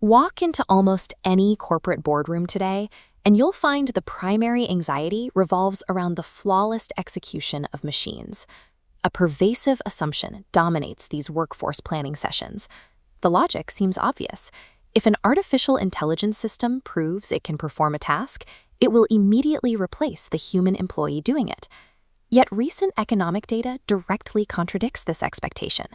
Walk into almost any corporate boardroom today, and you'll find the primary anxiety revolves around the flawless execution of machines. A pervasive assumption dominates these workforce planning sessions. The logic seems obvious. If an artificial intelligence system proves it can perform a task, it will immediately replace the human employee doing it. Yet recent economic data directly contradicts this expectation.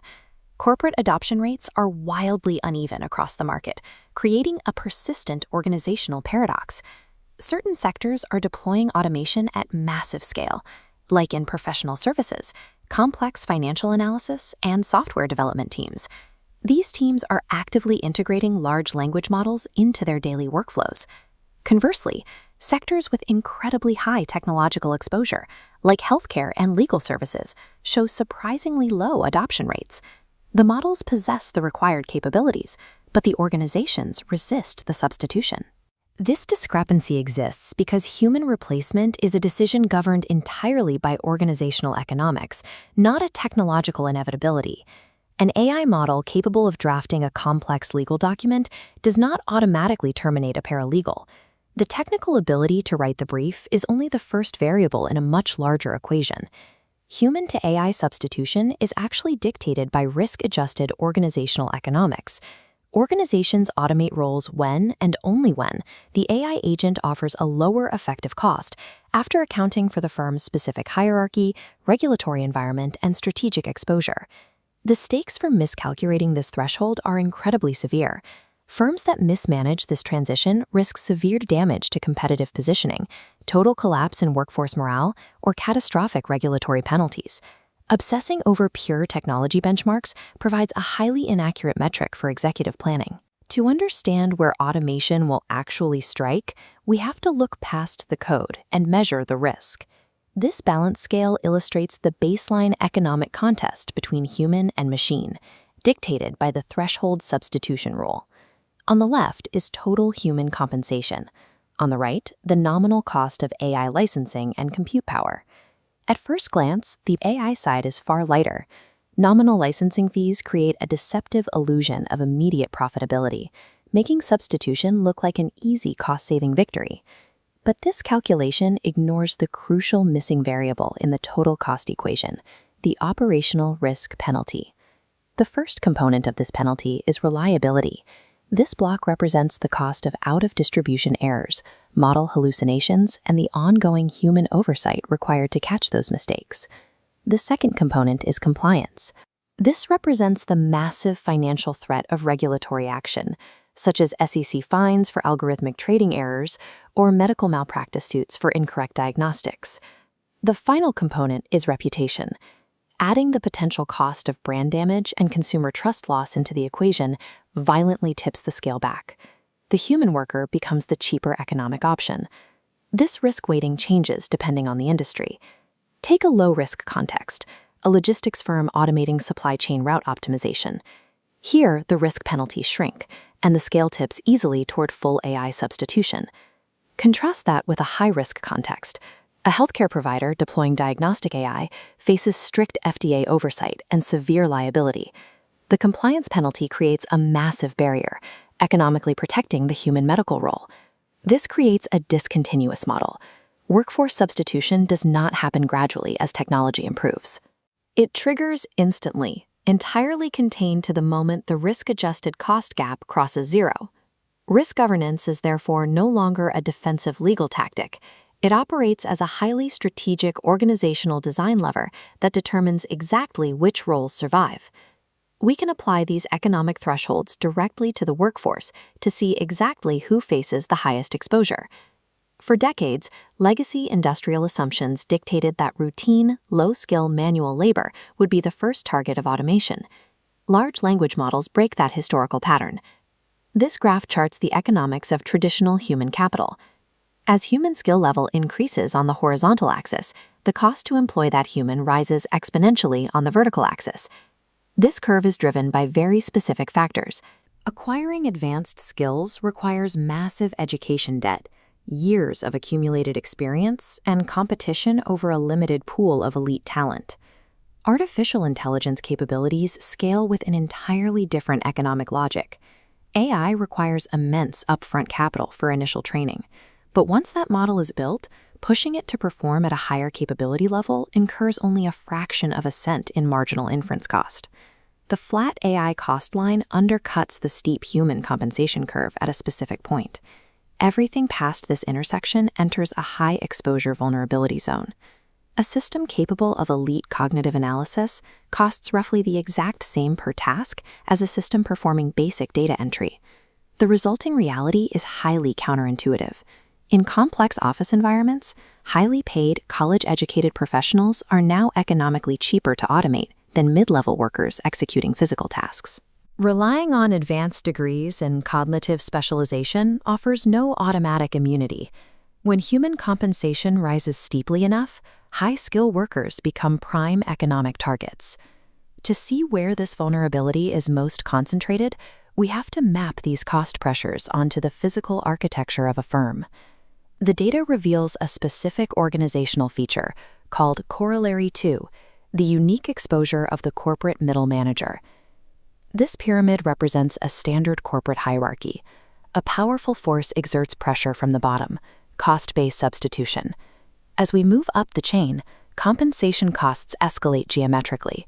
Corporate adoption rates are wildly uneven across the market, creating a persistent organizational paradox. Certain sectors are deploying automation at massive scale, like in professional services, complex financial analysis, and software development teams. These teams are actively integrating large language models into their daily workflows. Conversely, sectors with incredibly high technological exposure, like healthcare and legal services, show surprisingly low adoption rates. The models possess the required capabilities, but the organizations resist the substitution. This discrepancy exists because human replacement is a decision governed entirely by organizational economics, not a technological inevitability. An AI model capable of drafting a complex legal document does not automatically terminate a paralegal. The technical ability to write the brief is only the first variable in a much larger equation. Human-to-AI substitution is actually dictated by risk-adjusted organizational economics. Organizations automate roles when, and only when, the AI agent offers a lower effective cost, after accounting for the firm's specific hierarchy, regulatory environment, and strategic exposure. The stakes for miscalculating this threshold are incredibly severe. Firms that mismanage this transition risk severe damage to competitive positioning, total collapse in workforce morale, or catastrophic regulatory penalties. Obsessing over pure technology benchmarks provides a highly inaccurate metric for executive planning. To understand where automation will actually strike, we have to look past the code and measure the risk. This balance scale illustrates the baseline economic contest between human and machine, dictated by the threshold substitution rule. On the left is total human compensation. On the right, the nominal cost of AI licensing and compute power. At first glance, the AI side is far lighter. Nominal licensing fees create a deceptive illusion of immediate profitability, making substitution look like an easy cost-saving victory. But this calculation ignores the crucial missing variable in the total cost equation, the operational risk penalty. The first component of this penalty is reliability. This block represents the cost of out-of-distribution errors, model hallucinations, and the ongoing human oversight required to catch those mistakes. The second component is compliance. This represents the massive financial threat of regulatory action, such as SEC fines for algorithmic trading errors or medical malpractice suits for incorrect diagnostics. The final component is reputation. Adding the potential cost of brand damage and consumer trust loss into the equation violently tips the scale back. The human worker becomes the cheaper economic option. This risk weighting changes depending on the industry. Take a low-risk context, a logistics firm automating supply chain route optimization. Here, the risk penalties shrink, and the scale tips easily toward full AI substitution. Contrast that with a high-risk context. A healthcare provider deploying diagnostic AI faces strict FDA oversight and severe liability. The compliance penalty creates a massive barrier, economically protecting the human medical role. This creates a discontinuous model. Workforce substitution does not happen gradually as technology improves. It triggers instantly, entirely contained to the moment the risk-adjusted cost gap crosses zero. Risk governance is therefore no longer a defensive legal tactic. It operates as a highly strategic organizational design lever that determines exactly which roles survive. We can apply these economic thresholds directly to the workforce to see exactly who faces the highest exposure. For decades, legacy industrial assumptions dictated that routine, low-skill manual labor would be the first target of automation. Large language models break that historical pattern. This graph charts the economics of traditional human capital. As human skill level increases on the horizontal axis, the cost to employ that human rises exponentially on the vertical axis. This curve is driven by very specific factors. Acquiring advanced skills requires massive education debt, years of accumulated experience, and competition over a limited pool of elite talent. Artificial intelligence capabilities scale with an entirely different economic logic. AI requires immense upfront capital for initial training, but once that model is built, pushing it to perform at a higher capability level incurs only a fraction of a cent in marginal inference cost. The flat AI cost line undercuts the steep human compensation curve at a specific point. Everything past this intersection enters a high-exposure vulnerability zone. A system capable of elite cognitive analysis costs roughly the exact same per task as a system performing basic data entry. The resulting reality is highly counterintuitive. In complex office environments, highly paid, college-educated professionals are now economically cheaper to automate than mid-level workers executing physical tasks. Relying on advanced degrees and cognitive specialization offers no automatic immunity. When human compensation rises steeply enough, high-skill workers become prime economic targets. To see where this vulnerability is most concentrated, we have to map these cost pressures onto the physical architecture of a firm. The data reveals a specific organizational feature called Corollary 2, the unique exposure of the corporate middle manager. This pyramid represents a standard corporate hierarchy. A powerful force exerts pressure from the bottom, cost-based substitution. As we move up the chain, compensation costs escalate geometrically.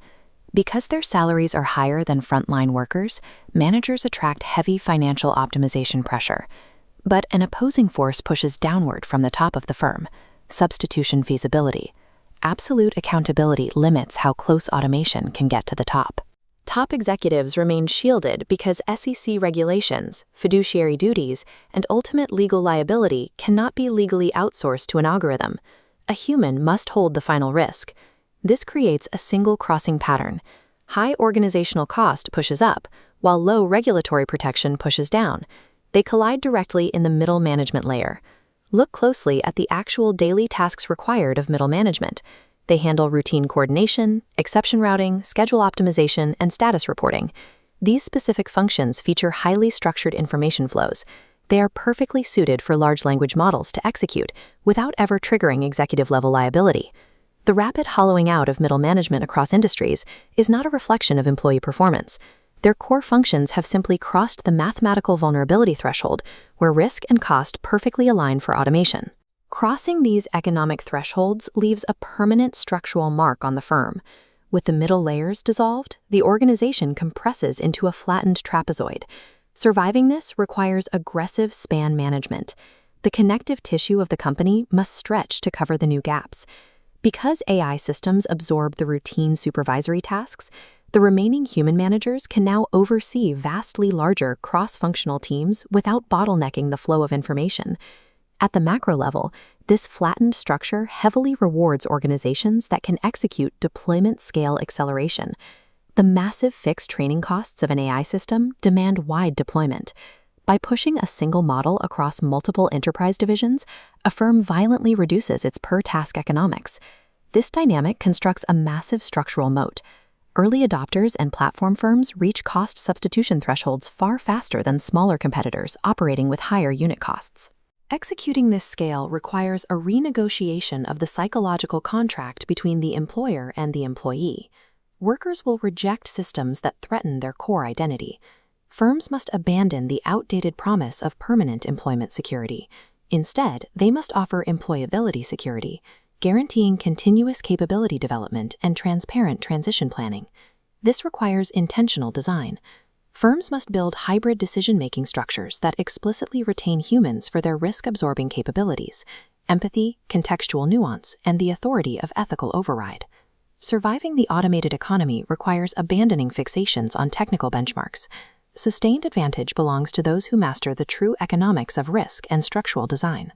Because their salaries are higher than frontline workers, managers attract heavy financial optimization pressure. But an opposing force pushes downward from the top of the firm: substitution feasibility. Absolute accountability limits how close automation can get to the top. Top executives remain shielded because SEC regulations, fiduciary duties, and ultimate legal liability cannot be legally outsourced to an algorithm. A human must hold the final risk. This creates a single crossing pattern. High organizational cost pushes up, while low regulatory protection pushes down. They collide directly in the middle management layer. Look closely at the actual daily tasks required of middle management. They handle routine coordination, exception routing, schedule optimization, and status reporting. These specific functions feature highly structured information flows. They are perfectly suited for large language models to execute without ever triggering executive-level liability. The rapid hollowing out of middle management across industries is not a reflection of employee performance. Their core functions have simply crossed the mathematical vulnerability threshold, where risk and cost perfectly align for automation. Crossing these economic thresholds leaves a permanent structural mark on the firm. With the middle layers dissolved, the organization compresses into a flattened trapezoid. Surviving this requires aggressive span management. The connective tissue of the company must stretch to cover the new gaps. Because AI systems absorb the routine supervisory tasks, the remaining human managers can now oversee vastly larger cross-functional teams without bottlenecking the flow of information. At the macro level, this flattened structure heavily rewards organizations that can execute deployment-scale acceleration. The massive fixed training costs of an AI system demand wide deployment. By pushing a single model across multiple enterprise divisions, a firm violently reduces its per-task economics. This dynamic constructs a massive structural moat. Early adopters and platform firms reach cost substitution thresholds far faster than smaller competitors operating with higher unit costs. Executing this scale requires a renegotiation of the psychological contract between the employer and the employee. Workers will reject systems that threaten their core identity. Firms must abandon the outdated promise of permanent employment security. Instead, they must offer employability security, guaranteeing continuous capability development and transparent transition planning. This requires intentional design. Firms must build hybrid decision-making structures that explicitly retain humans for their risk-absorbing capabilities, empathy, contextual nuance, and the authority of ethical override. Surviving the automated economy requires abandoning fixations on technical benchmarks. Sustained advantage belongs to those who master the true economics of risk and structural design.